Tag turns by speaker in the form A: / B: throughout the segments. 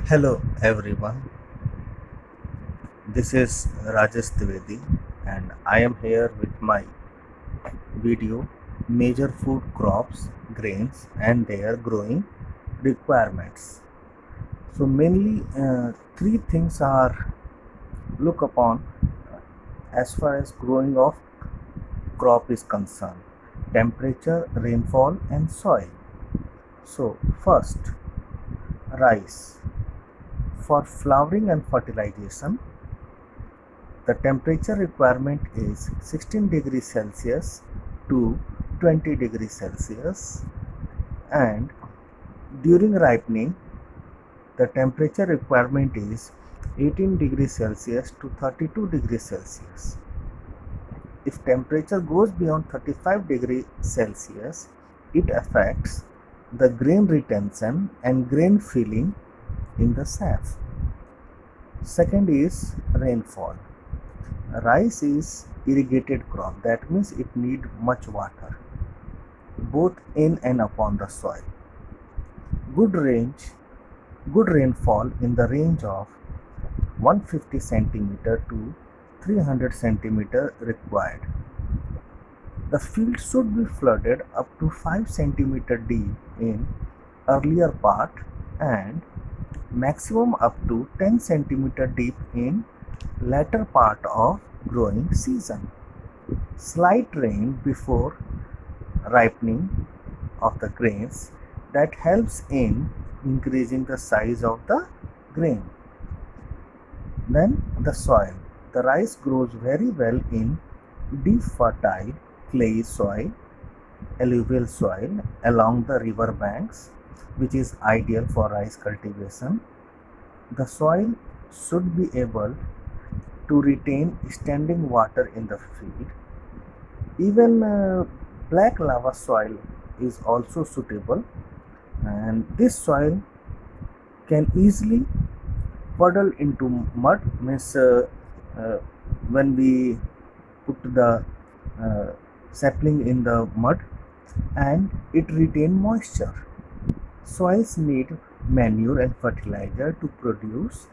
A: Hello everyone, this is Rajesh Trivedi and I am here with my video Major Food Crops, Grains and their Growing Requirements. So mainly three things are look upon as far as growing of crop is concerned: temperature, rainfall and soil. So first, rice. For flowering and fertilization, the temperature requirement is 16 degrees Celsius to 20 degrees Celsius, and during ripening the temperature requirement is 18 degrees Celsius to 32 degrees Celsius. If temperature goes beyond 35 degrees Celsius, it affects the grain retention and grain filling in the chaff. Second is rainfall. Rice is irrigated crop, that means it need much water both in and upon the soil. Good rainfall in the range of 150 centimeter to 300 centimeter required. The field should be flooded up to 5 centimeter deep in earlier part and maximum up to 10 centimeter deep in latter part of growing season. Slight rain before ripening of the grains that helps in increasing the size of the grain. Then the soil. The rice grows very well in deep fertile clay soil, alluvial soil along the river banks, which is ideal for rice cultivation. The soil should be able to retain standing water in the field. Even black lava soil is also suitable, and this soil can easily puddle into mud, means uh, when we put the uh, sapling in the mud and it retain moisture. Soils need manure and fertilizer to produce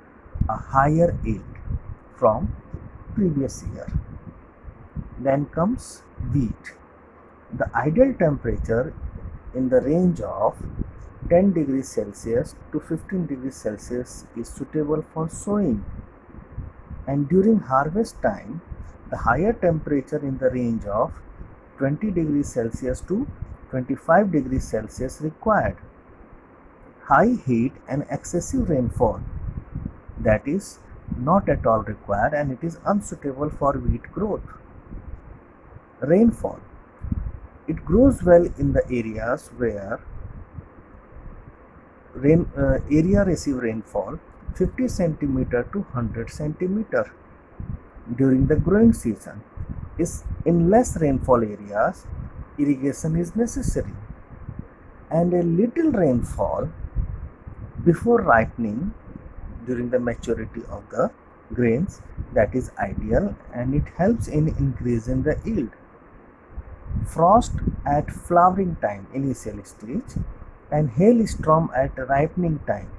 A: a higher yield from previous year. Then comes wheat. The ideal temperature in the range of 10 degrees Celsius to 15 degrees Celsius is suitable for sowing, and during harvest time the higher temperature in the range of 20 degrees Celsius to 25 degrees Celsius required. High heat and excessive rainfall, that is not at all required, and it is unsuitable for wheat growth. Rainfall. It grows well in the areas where area receive rainfall 50 centimeter to 100 centimeter during the growing season. Is in less rainfall areas, irrigation is necessary, and a little rainfall before ripening during the maturity of the grains, that is ideal, and it helps in increasing the yield. Frost at flowering time, initial stage, and hailstorm at ripening time,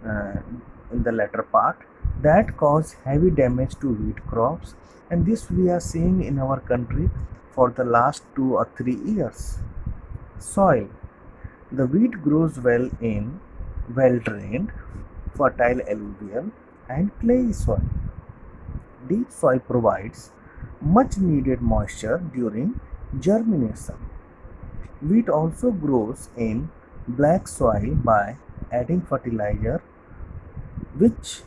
A: uh, in the latter part, that cause heavy damage to wheat crops, and this we are seeing in our country for the last 2 or 3 years. Soil. The wheat grows well in well drained, fertile alluvial and clay soil. Deep soil provides much needed moisture during germination. Wheat also grows in black soil by adding fertilizer, which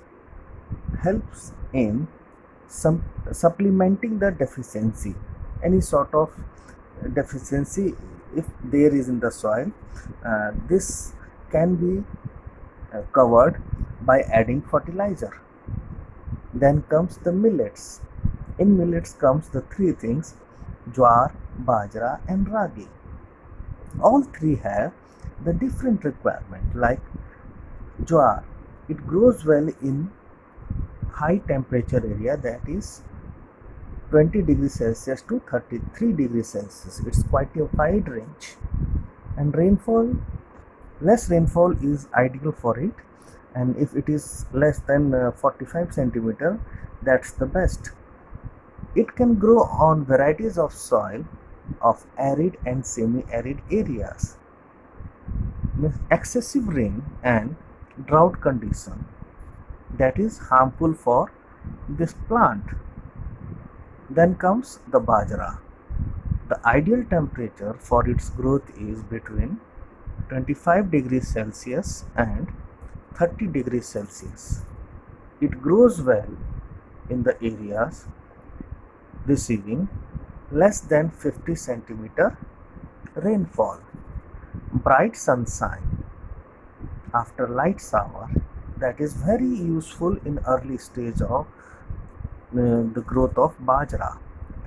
A: helps in supplementing the deficiency. Any sort of deficiency, if there is in the soil, this can be covered by adding fertilizer. Then comes the millets. In millets comes the three things: jowar, bajra and ragi. All three have the different requirement. Like jowar, it grows well in high temperature area, that is 20 degrees Celsius to 33 degrees Celsius. It's quite a wide range, and less rainfall is ideal for it, and if it is less than 45 centimeter, that's the best. It can grow on varieties of soil of arid and semi-arid areas. Excessive rain and drought condition, that is harmful for this plant. Then comes the bajra. The ideal temperature for its growth is between 25 degrees Celsius and 30 degrees Celsius. It grows well in the areas receiving less than 50 centimeter rainfall. Bright sunshine after light shower, that is very useful in early stage of the growth of bajra,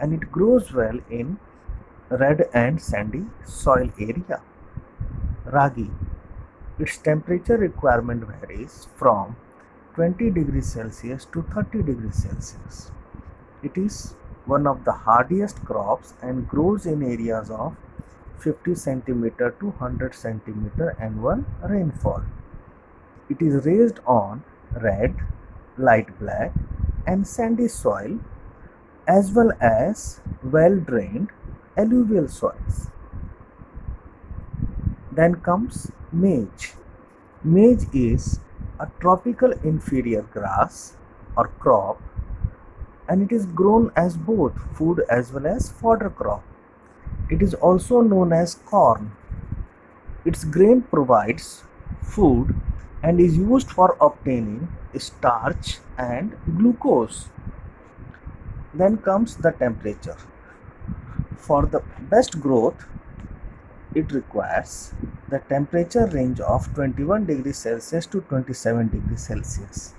A: and it grows well in red and sandy soil area. Ragi, its temperature requirement varies from 20 degrees Celsius to 30 degrees Celsius. It is one of the hardiest crops and grows in areas of 50 centimeter to 100 centimeter annual rainfall. It is raised on red, light black and sandy soil as well as well drained alluvial soils. Then comes maize. Maize is a tropical inferior grass or crop, and it is grown as both food as well as fodder crop. It is also known as corn. Its grain provides food and is used for obtaining starch and glucose. Then comes the temperature. For the best growth, it requires the temperature range of 21 degrees Celsius to 27 degrees Celsius.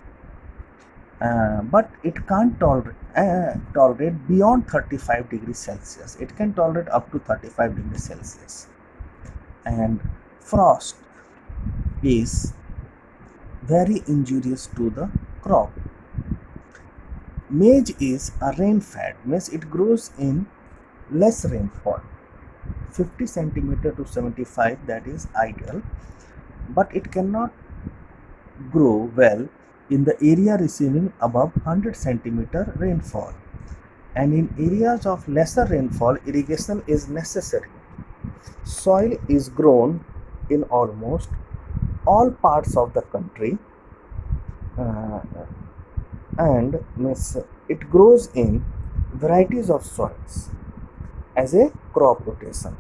A: But it can't tolerate beyond 35 degrees Celsius. It can tolerate up to 35 degrees Celsius. And frost is very injurious to the crop. Maize is a rain fed, means it grows in less rainfall. 50 centimeter to 75, that is ideal, but it cannot grow well in the area receiving above 100 centimeter rainfall, and in areas of lesser rainfall irrigation is necessary. Soil is grown in almost all parts of the country, uh, and it grows in varieties of soils as a crop rotation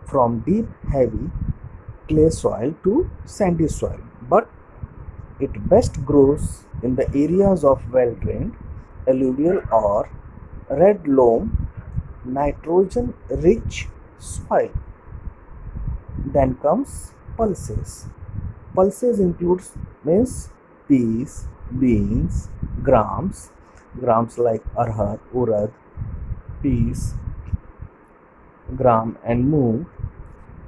A: from deep heavy clay soil to sandy soil, but it best grows in the areas of well drained alluvial or red loam nitrogen rich soil. Then comes pulses. Pulses includes means peas, beans, grams like arhar, urad, peas, gram and moong.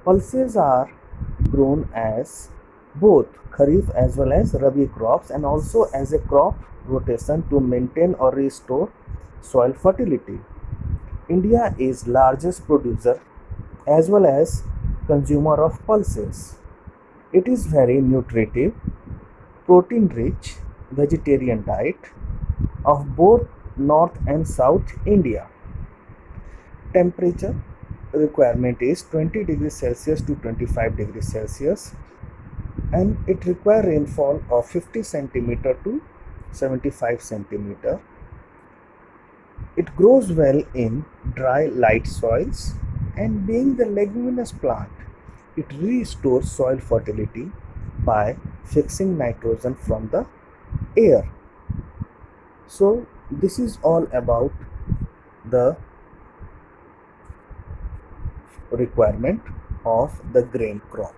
A: Pulses are grown as both kharif as well as rabi crops and also as a crop rotation to maintain or restore soil fertility. India is largest producer as well as consumer of pulses. It is very nutritive, protein rich vegetarian diet of both North and South India. Temperature requirement is 20 degrees Celsius to 25 degrees Celsius, and it requires rainfall of 50 centimeter to 75 centimeter. It grows well in dry light soils, and being the leguminous plant, it restores soil fertility by fixing nitrogen from the air. So this is all about the requirement of the grain crop.